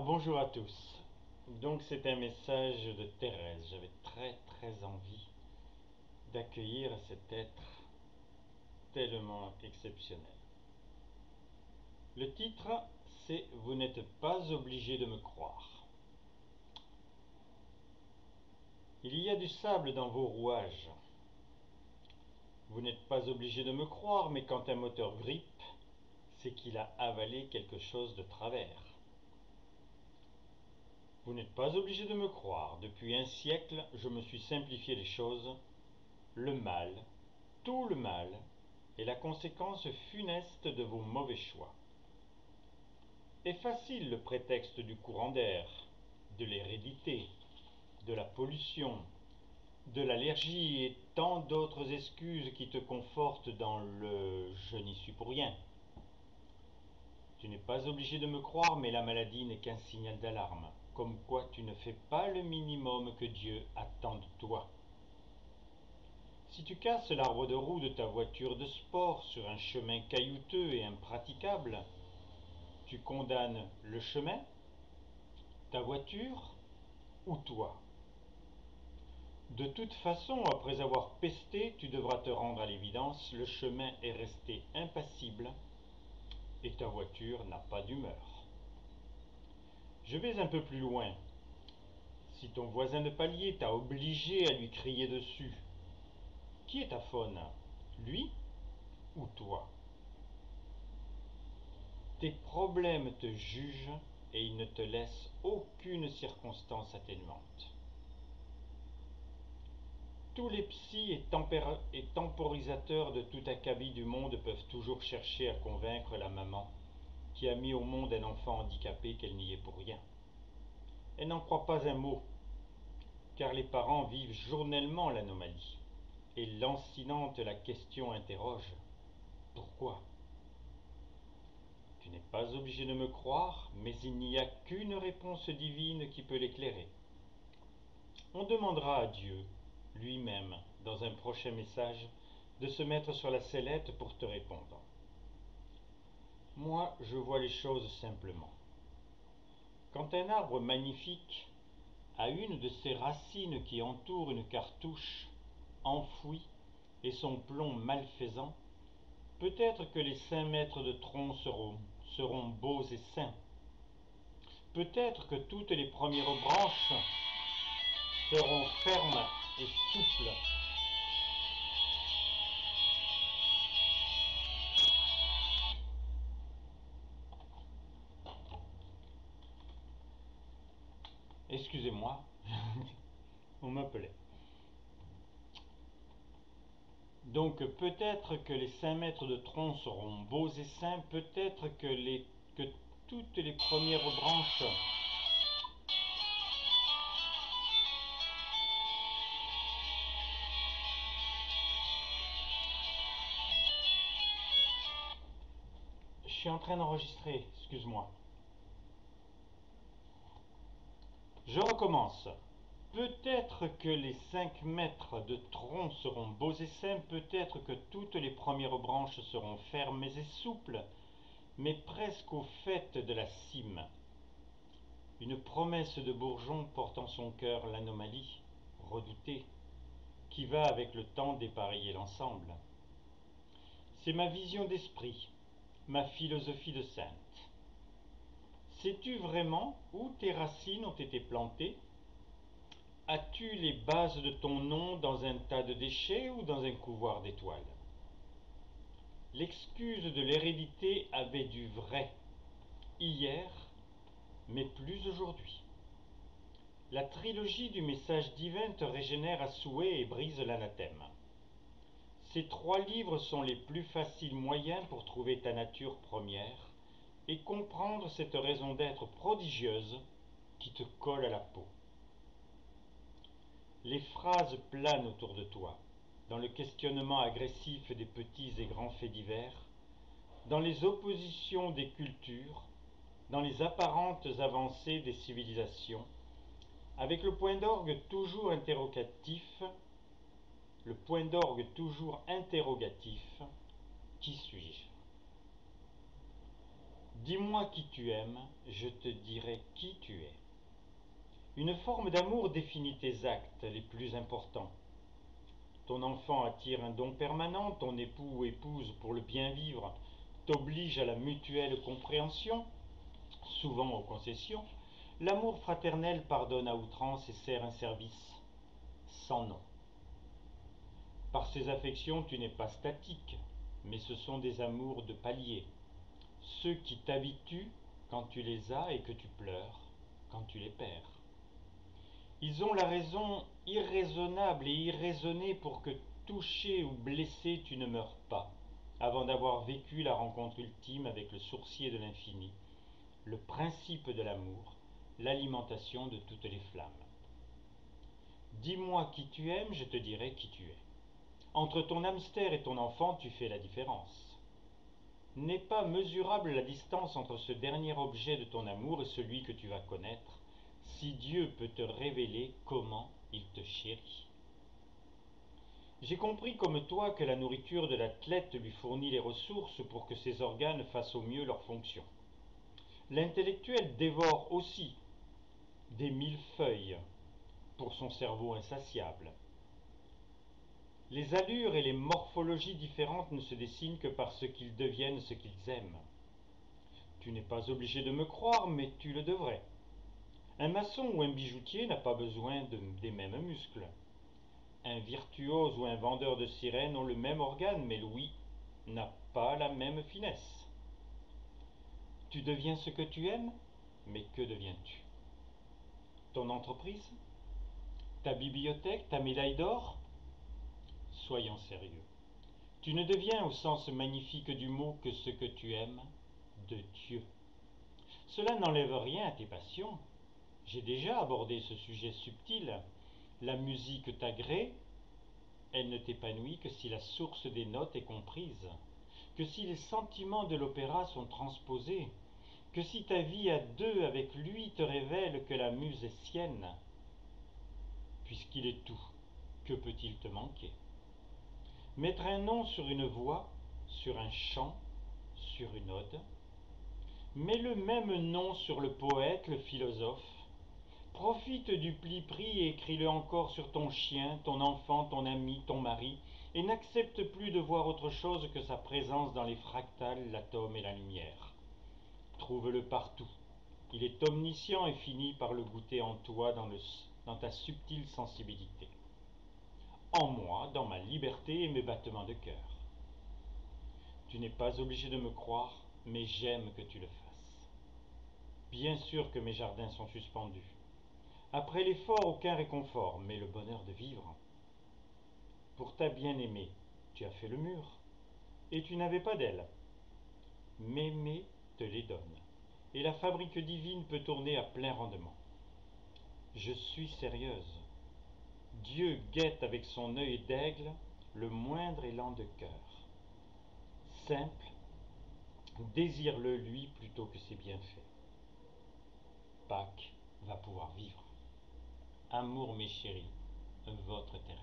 Bonjour à tous. Donc c'est un message de Thérèse. J'avais très envie d'accueillir cet être tellement exceptionnel. Le titre, c'est Vous n'êtes pas obligé de me croire. Il y a du sable dans vos rouages. Vous n'êtes pas obligé de me croire, mais quand un moteur grippe, c'est qu'il a avalé quelque chose de travers. Vous n'êtes pas obligé de me croire. Depuis un siècle, je me suis simplifié les choses. Le mal, tout le mal, est la conséquence funeste de vos mauvais choix. Est facile le prétexte du courant d'air, de l'hérédité, de la pollution, de l'allergie et tant d'autres excuses qui te confortent dans le « je n'y suis pour rien ». Tu n'es pas obligé de me croire, mais la maladie n'est qu'un signal d'alarme, comme quoi tu ne fais pas le minimum que Dieu attend de toi. Si tu casses l'arbre de roue de ta voiture de sport sur un chemin caillouteux et impraticable, tu condamnes le chemin, ta voiture ou toi. De toute façon, après avoir pesté, tu devras te rendre à l'évidence, le chemin est resté impassible et ta voiture n'a pas d'humeur. Je vais un peu plus loin. Si ton voisin de palier t'a obligé à lui crier dessus, qui est ta faune, lui ou toi? Tes problèmes te jugent et ils ne te laissent aucune circonstance atténuante. Tous les psys et temporisateurs de tout acabit du monde peuvent toujours chercher à convaincre la maman qui a mis au monde un enfant handicapé qu'elle n'y est pour rien. Elle n'en croit pas un mot, car les parents vivent journellement l'anomalie. Et lancinante la question interroge « Pourquoi ?» Tu n'es pas obligé de me croire, mais il n'y a qu'une réponse divine qui peut l'éclairer. On demandera à Dieu, lui-même, dans un prochain message, de se mettre sur la sellette pour te répondre. Moi, je vois les choses simplement. Quand un arbre magnifique a une de ses racines qui entoure une cartouche enfouie et son plomb malfaisant, peut-être que les 5 mètres de tronc seront beaux et sains. Peut-être que toutes les premières branches seront fermes et souples. Excusez-moi, on m'appelait. Donc peut-être que les 5 mètres de tronc seront beaux et sains, peut-être que toutes les premières branches Je suis en train d'enregistrer, excuse-moi. Je recommence. Peut-être que les 5 mètres de tronc seront beaux et sains, peut-être que toutes les premières branches seront fermes et souples, mais presque au fait de la cime. Une promesse de bourgeon porte en son cœur l'anomalie, redoutée, qui va avec le temps dépareiller l'ensemble. C'est ma vision d'esprit, ma philosophie de sainte. Sais-tu vraiment où tes racines ont été plantées? As-tu les bases de ton nom dans un tas de déchets ou dans un couloir d'étoiles? L'excuse de l'hérédité avait du vrai hier, mais plus aujourd'hui. La trilogie du message divin te régénère à souhait et brise l'anathème. Ces 3 livres sont les plus faciles moyens pour trouver ta nature première et comprendre cette raison d'être prodigieuse qui te colle à la peau. Les phrases planent autour de toi, dans le questionnement agressif des petits et grands faits divers, dans les oppositions des cultures, dans les apparentes avancées des civilisations, avec le point d'orgue toujours interrogatif, qui suis-je? Dis-moi qui tu aimes, je te dirai qui tu es. Une forme d'amour définit tes actes les plus importants. Ton enfant attire un don permanent, ton époux ou épouse pour le bien vivre t'oblige à la mutuelle compréhension, souvent aux concessions. L'amour fraternel pardonne à outrance et sert un service sans nom. Par ces affections, tu n'es pas statique, mais ce sont des amours de palier, ceux qui t'habituent quand tu les as et que tu pleures quand tu les perds. Ils ont la raison irraisonnable et irraisonnée pour que touché ou blessé tu ne meurs pas, avant d'avoir vécu la rencontre ultime avec le sourcier de l'infini, le principe de l'amour, l'alimentation de toutes les flammes. Dis-moi qui tu aimes, je te dirai qui tu es. Entre ton hamster et ton enfant, tu fais la différence. N'est pas mesurable la distance entre ce dernier objet de ton amour et celui que tu vas connaître, si Dieu peut te révéler comment il te chérit. J'ai compris comme toi que la nourriture de l'athlète lui fournit les ressources pour que ses organes fassent au mieux leur fonction. L'intellectuel dévore aussi des millefeuilles pour son cerveau insatiable. Les allures et les morphologies différentes ne se dessinent que parce qu'ils deviennent ce qu'ils aiment. Tu n'es pas obligé de me croire, mais tu le devrais. Un maçon ou un bijoutier n'a pas besoin des mêmes muscles. Un virtuose ou un vendeur de sirènes ont le même organe, mais l'ouïe n'a pas la même finesse. Tu deviens ce que tu aimes, mais que deviens-tu? Ton entreprise? Ta bibliothèque? Ta médaille d'or? Soyons sérieux. Tu ne deviens au sens magnifique du mot que ce que tu aimes de Dieu. Cela n'enlève rien à tes passions. J'ai déjà abordé ce sujet subtil. La musique t'agrée, elle ne t'épanouit que si la source des notes est comprise, que si les sentiments de l'opéra sont transposés, que si ta vie à deux avec lui te révèle que la muse est sienne. Puisqu'il est tout, que peut-il te manquer? Mettre un nom sur une voix, sur un chant, sur une ode, mets le même nom sur le poète, le philosophe. Profite du pli-pris et écris-le encore sur ton chien, ton enfant, ton ami, ton mari, et n'accepte plus de voir autre chose que sa présence dans les fractales, l'atome et la lumière. Trouve-le partout. Il est omniscient et finit par le goûter en toi dans ta subtile sensibilité. En moi, dans ma liberté et mes battements de cœur. Tu n'es pas obligé de me croire, mais j'aime que tu le fasses. Bien sûr que mes jardins sont suspendus. Après l'effort, aucun réconfort, mais le bonheur de vivre. Pour ta bien-aimée, tu as fait le mur, et tu n'avais pas d'aile. M'aimer te les donne, et la fabrique divine peut tourner à plein rendement. Je suis sérieuse. Dieu guette avec son œil d'aigle le moindre élan de cœur. Simple, désire-le lui plutôt que ses bienfaits. Pâques va pouvoir vivre. Amour mes chéris, votre Thérèse.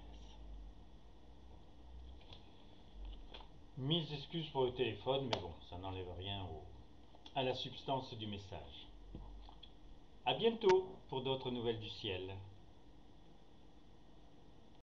Mille excuses pour le téléphone, mais bon, ça n'enlève rien à la substance du message. À bientôt pour d'autres nouvelles du ciel.